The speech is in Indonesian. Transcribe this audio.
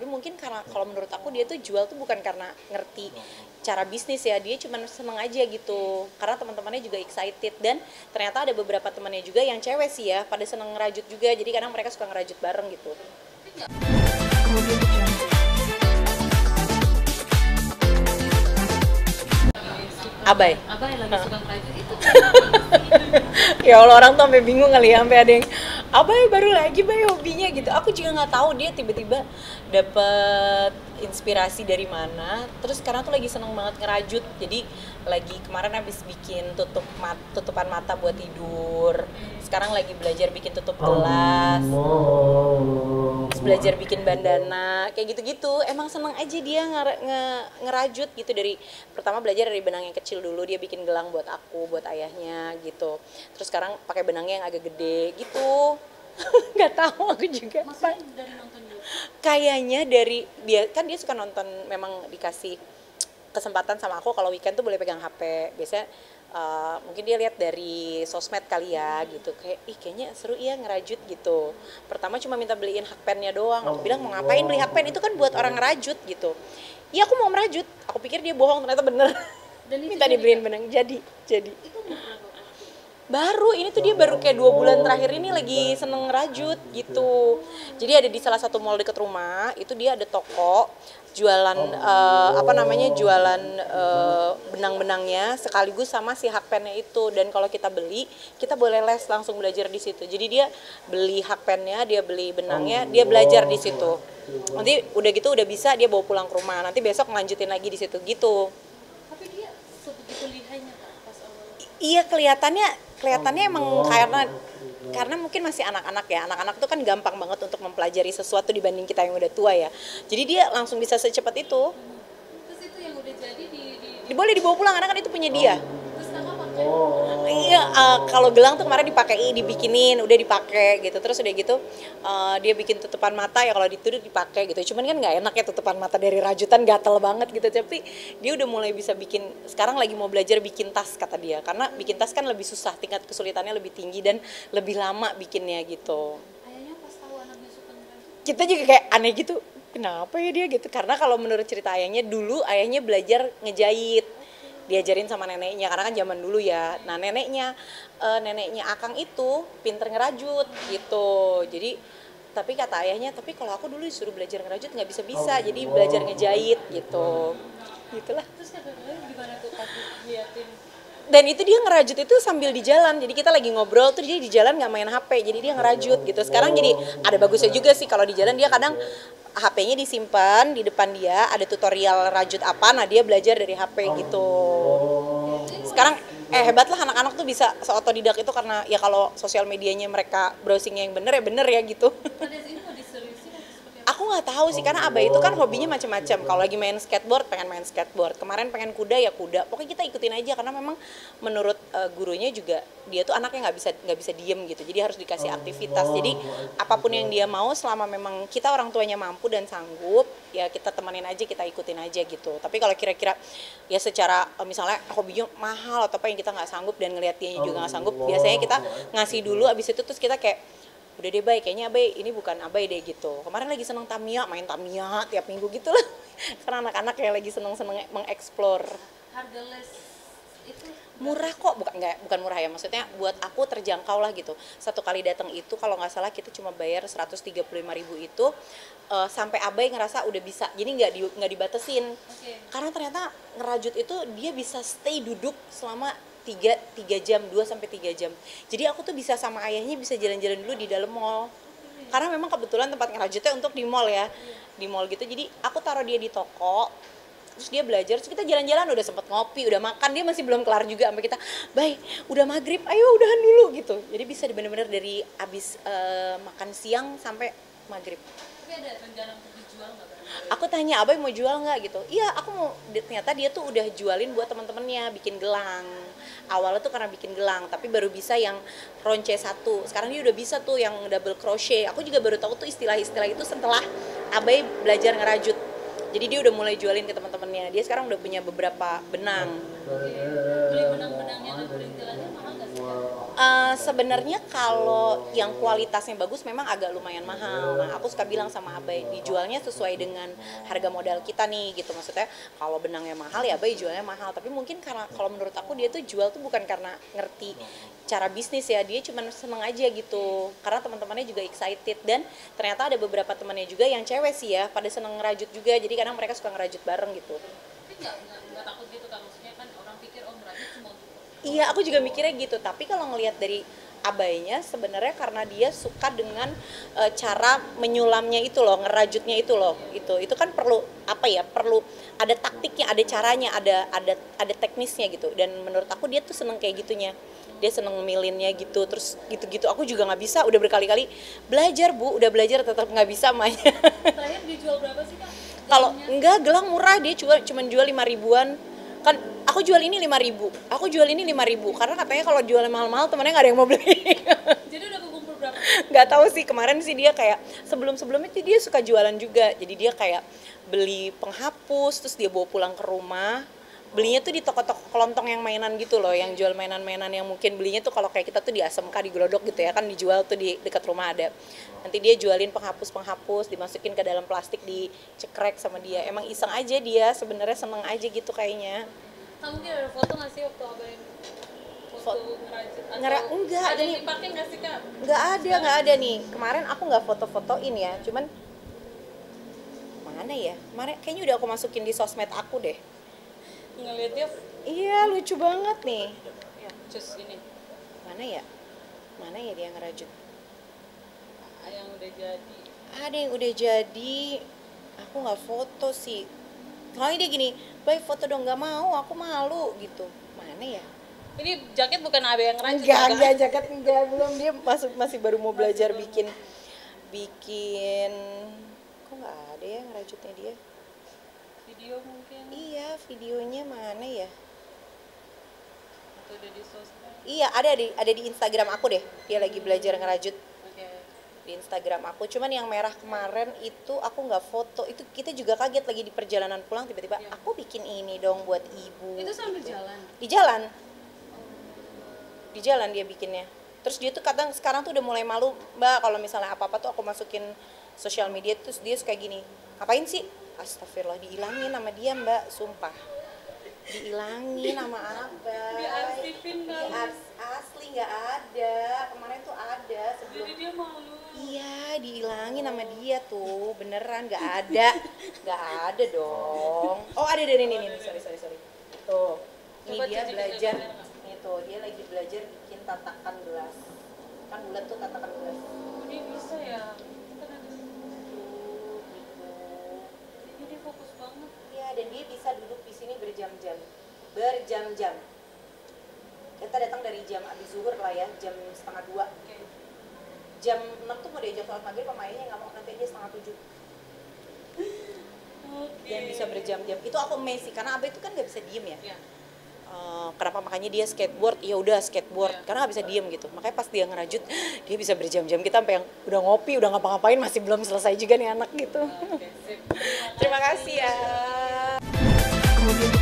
tapi mungkin karena kalau menurut aku dia tuh jual tuh bukan karena ngerti cara bisnis ya, dia cuma seneng aja gitu karena teman-temannya juga excited, dan ternyata ada beberapa temannya juga yang cewek sih ya pada seneng ngerajut juga, jadi kadang mereka suka ngerajut bareng gitu. Abai lagi suka ngerajut itu. ya Allah, orang tuh sampai bingung kali ya, sampai ada yang Abai baru lagi Bay hobinya gitu. Aku juga nggak tahu dia tiba-tiba dapet inspirasi dari mana. Terus sekarang tuh lagi seneng banget ngerajut. Jadi lagi kemarin habis bikin tutupan mata buat tidur. Sekarang lagi belajar bikin tutup gelas. Terus belajar bikin bandana, kayak gitu-gitu. Emang seneng aja dia ngerajut gitu. Dari pertama belajar dari benang yang kecil dulu, dia bikin gelang buat aku, buat ayahnya gitu. Terus sekarang pakai benangnya yang agak gede gitu. Nggak tahu aku juga. Maksudnya dari nonton YouTube? Kayaknya kan dia suka nonton, memang dikasih kesempatan sama aku kalau weekend tuh boleh pegang HP. Biasanya mungkin dia lihat dari sosmed kali ya gitu, kayak kayaknya seru ya ngerajut gitu. Pertama cuma minta beliin hakpennya doang. Aku bilang mau ngapain beli hakpen, itu kan buat orang ngerajut gitu. Iya aku mau merajut. Aku pikir dia bohong, ternyata bener. Dan Minta dibeliin benang, jadi. Itu Baru ini tuh dia baru kayak 2 bulan terakhir ini lagi seneng ngerajut gitu. Jadi ada di salah satu mall deket rumah itu dia ada toko jualan jualan benang-benangnya sekaligus sama si hakpennya itu. Dan kalau kita beli, kita boleh les langsung belajar di situ. Jadi dia beli hakpennya, dia beli benangnya, dia belajar di situ. Nanti udah gitu udah bisa dia bawa pulang ke rumah. Nanti besok ngelanjutin lagi di situ gitu. tapi dia sebegitu lihainya Kak pas awal. Iya, kelihatannya emang karena mungkin masih anak-anak ya. Anak-anak tuh kan gampang banget untuk mempelajari sesuatu dibanding kita yang udah tua ya. Jadi dia langsung bisa secepat itu. Terus itu yang udah jadi Boleh dibawa pulang karena kan itu punya dia. terus Kakak pakai. Iya, kalau gelang tuh kemarin dibikinin, udah dipakai gitu. Terus udah gitu dia bikin tutupan mata ya, kalau dituduh dipakai gitu. Cuman kan nggak enak ya tutupan mata dari rajutan, gatel banget gitu. Tapi dia udah mulai bisa bikin. Sekarang lagi mau belajar bikin tas kata dia. Karena bikin tas kan lebih susah, tingkat kesulitannya lebih tinggi dan lebih lama bikinnya gitu. Ayahnya pas tahu anaknya suka ngerajut. Kita juga kayak aneh gitu. Kenapa ya dia gitu? Karena kalau menurut cerita ayahnya, dulu ayahnya belajar ngejahit, diajarin sama neneknya karena kan zaman dulu ya. Nah neneknya Akang itu pinter ngerajut gitu. Jadi tapi kata ayahnya, tapi kalau aku dulu disuruh belajar ngerajut nggak bisa, jadi belajar ngejahit gitu. Gitulah. Terus Kakak gimana tuh pas liatin? Dan itu dia ngerajut itu sambil di jalan, jadi kita lagi ngobrol tuh dia di jalan nggak main HP, jadi dia ngerajut gitu. Sekarang jadi ada bagusnya juga sih, kalau di jalan dia kadang HP-nya disimpan di depan dia, ada tutorial rajut apa, nah dia belajar dari HP gitu. Sekarang hebat lah anak-anak tuh bisa seotodidak itu karena ya kalau sosial medianya mereka browsingnya yang bener ya gitu. Ada info diseriusin atau seperti apa? Aku nggak tahu sih karena Abah itu kan hobinya macam-macam. Kalau lagi main skateboard pengen main skateboard, kemarin pengen kuda ya kuda. Pokoknya kita ikutin aja karena memang menurut gurunya juga dia tuh anaknya nggak bisa diem gitu. Jadi harus dikasih aktivitas. Jadi apapun yang dia mau selama memang kita orang tuanya mampu dan sanggup, ya kita temenin aja, kita ikutin aja gitu. Tapi kalau kira-kira ya secara misalnya hobinya mahal atau apa yang kita nggak sanggup dan ngelihat dia juga nggak sanggup, biasanya kita ngasih dulu, abis itu terus kita kayak udah deh Bay, kayaknya Bay ini bukan Abai deh gitu. Kemarin lagi seneng Tamiya, main Tamiya tiap minggu gitu lah. Karena anak-anak kayak lagi seneng-seneng mengeksplor. Harga les itu Murah kok, bukan murah ya, maksudnya buat aku terjangkau lah gitu. Satu kali datang itu kalau nggak salah kita cuma bayar 135.000 itu sampai Abai ngerasa udah bisa. Jadi nggak dibatesin. Oke. Karena ternyata ngerajut itu dia bisa stay duduk selama 3 jam, 2-3 jam. Jadi aku tuh bisa sama ayahnya bisa jalan-jalan dulu di dalam mall. Karena memang kebetulan tempat ngerajutnya untuk di mall ya. Di mall gitu. Jadi aku taruh dia di toko. Terus dia belajar, terus kita jalan-jalan, udah sempet ngopi, udah makan, dia masih belum kelar juga sampai kita, Bay, udah maghrib, ayo udahan dulu gitu. Jadi bisa bener-bener dari abis makan siang sampai maghrib. Tapi ada rencana untuk dijual nggak? Aku tanya, Abang mau jual nggak gitu? Iya, aku mau. Ternyata dia tuh udah jualin buat teman-temannya, bikin gelang. Awalnya tuh karena bikin gelang, tapi baru bisa yang ronce 1. Sekarang dia udah bisa tuh yang double crochet. Aku juga baru tahu tuh istilah-istilah itu setelah Abai belajar ngerajut. Jadi dia udah mulai jualin ke teman-temannya. Dia sekarang udah punya beberapa benang. Beli benang-benangnya dan perintilannya mahal nggak sih Kak? Sebenarnya kalau yang kualitasnya bagus memang agak lumayan mahal. Nah, aku suka bilang sama Abai, dijualnya sesuai dengan harga modal kita nih gitu. Maksudnya kalau benangnya mahal ya Abai jualnya mahal. Tapi mungkin karena kalau menurut aku dia tuh jual tuh bukan karena ngerti cara bisnis ya, dia cuma seneng aja gitu. Karena teman-temannya juga excited dan ternyata ada beberapa temannya juga yang cewek sih ya, pada seneng ngerajut juga. Jadi kadang mereka suka ngerajut bareng gitu. Tapi nggak takut gitu Kak, maksudnya kan orang pikir oh merajut cuma untuk Iya, aku juga mikirnya gitu. Tapi kalau ngelihat dari Abainya sebenarnya karena dia suka dengan cara menyulamnya itu loh, ngerajutnya itu loh, gitu. Itu kan perlu apa ya? Perlu ada taktiknya, ada caranya, ada teknisnya gitu. Dan menurut aku dia tuh seneng kayak gitunya. Dia seneng milinnya gitu, terus gitu-gitu. Aku juga nggak bisa, udah berkali-kali belajar Bu, udah belajar tetap nggak bisa mainnya. terakhir dijual berapa sih Kak? Kalau Gelangnya? enggak gelang murah, dia cuma jual 5 ribuan. Kan aku jual ini 5.000, aku jual ini 5.000 karena katanya kalau jual mahal-mahal temennya nggak ada yang mau beli. Jadi udah kekumpul berapa? Nggak tahu sih, kemarin sih dia kayak sebelum-sebelumnya tuh dia suka jualan juga, jadi dia kayak beli penghapus terus dia bawa pulang ke rumah. Belinya tuh di toko-toko kelontong yang mainan gitu loh, yang jual mainan-mainan yang mungkin belinya tuh kalau kayak kita tuh di ASMK, di Glodok gitu ya, kan dijual tuh di dekat rumah ada. Nanti dia jualin penghapus-penghapus, dimasukin ke dalam plastik, dicekrek sama dia. Emang iseng aja dia, sebenarnya seneng aja gitu kayaknya. Kak mungkin ada foto nggak sih waktu abang foto ngerajut? Atau Enggak, ada yang ini dipakai nggak sih Kak? nggak ada nih. Kemarin aku nggak foto-fotoin ya, cuman mana ya? Kemarin kayaknya udah aku masukin di sosmed aku deh. Ngeliatnya Iya, lucu banget nih. ya cus ini Mana ya? Mana ya dia ngerajut? yang udah jadi. Ada yang udah jadi, aku nggak foto sih. Soalnya dia gini, baik foto dong, nggak mau, aku malu gitu. Mana ya? Ini jaket bukan Abe yang ngerajut ya, Kak? Enggak, jaket enggak, belum. Dia masih baru mau belajar bikin kok nggak ada ya ngerajutnya dia. Video mungkin Iya, videonya mana ya? atau udah di sosmed. Iya, ada di Instagram aku deh. Dia lagi belajar ngerajut Oke. di Instagram aku. Cuman yang merah kemarin itu aku nggak foto. Itu kita juga kaget lagi di perjalanan pulang tiba-tiba Iya. aku bikin ini dong buat ibu. Itu sambil gitu. jalan. Di jalan. Di jalan dia bikinnya. Terus dia tuh kadang sekarang tuh udah mulai malu, Mbak, kalau misalnya apa-apa tuh aku masukin sosial media terus dia suka gini. Ngapain sih? Astagfirullah, diilangin sama dia, Mbak, sumpah. Diilangin sama Abah. Diarsipin kali. Asli nggak ada. Kemarin tuh ada sebelum. Jadi dia malu. Iya, dihilangin sama dia tuh, beneran nggak ada dong. Oh ada dari ini, sorry. Tuh, ini Coba dia tunjukin belajar, gambarnya nggak? nih tuh dia lagi belajar bikin tatakan gelas. Kan bulat tuh tatakan gelas. Oh, dia bisa ya. Itu kan ada. Tuh, gitu. Jadi dia fokus banget. Iya, dan dia bisa duduk di sini berjam-jam. Kita datang dari jam abis zuhur lah ya, jam 1:30. Oke. Jam 6 tuh mau diajak sholat maghrib, pemainnya nggak mau, nanti aja 6:30. Oke. Dan bisa berjam-jam. Itu aku amazed sih, karena Abah itu kan nggak bisa diem ya. Ya. Kenapa makanya dia skateboard? Ya udah skateboard, Iya. karena nggak bisa diem gitu. Makanya pas dia ngerajut, dia bisa berjam-jam. Kita sampai yang udah ngopi, udah ngapa-ngapain masih belum selesai juga nih anak gitu. Oke, sip. Terima kasih ya. Kemudian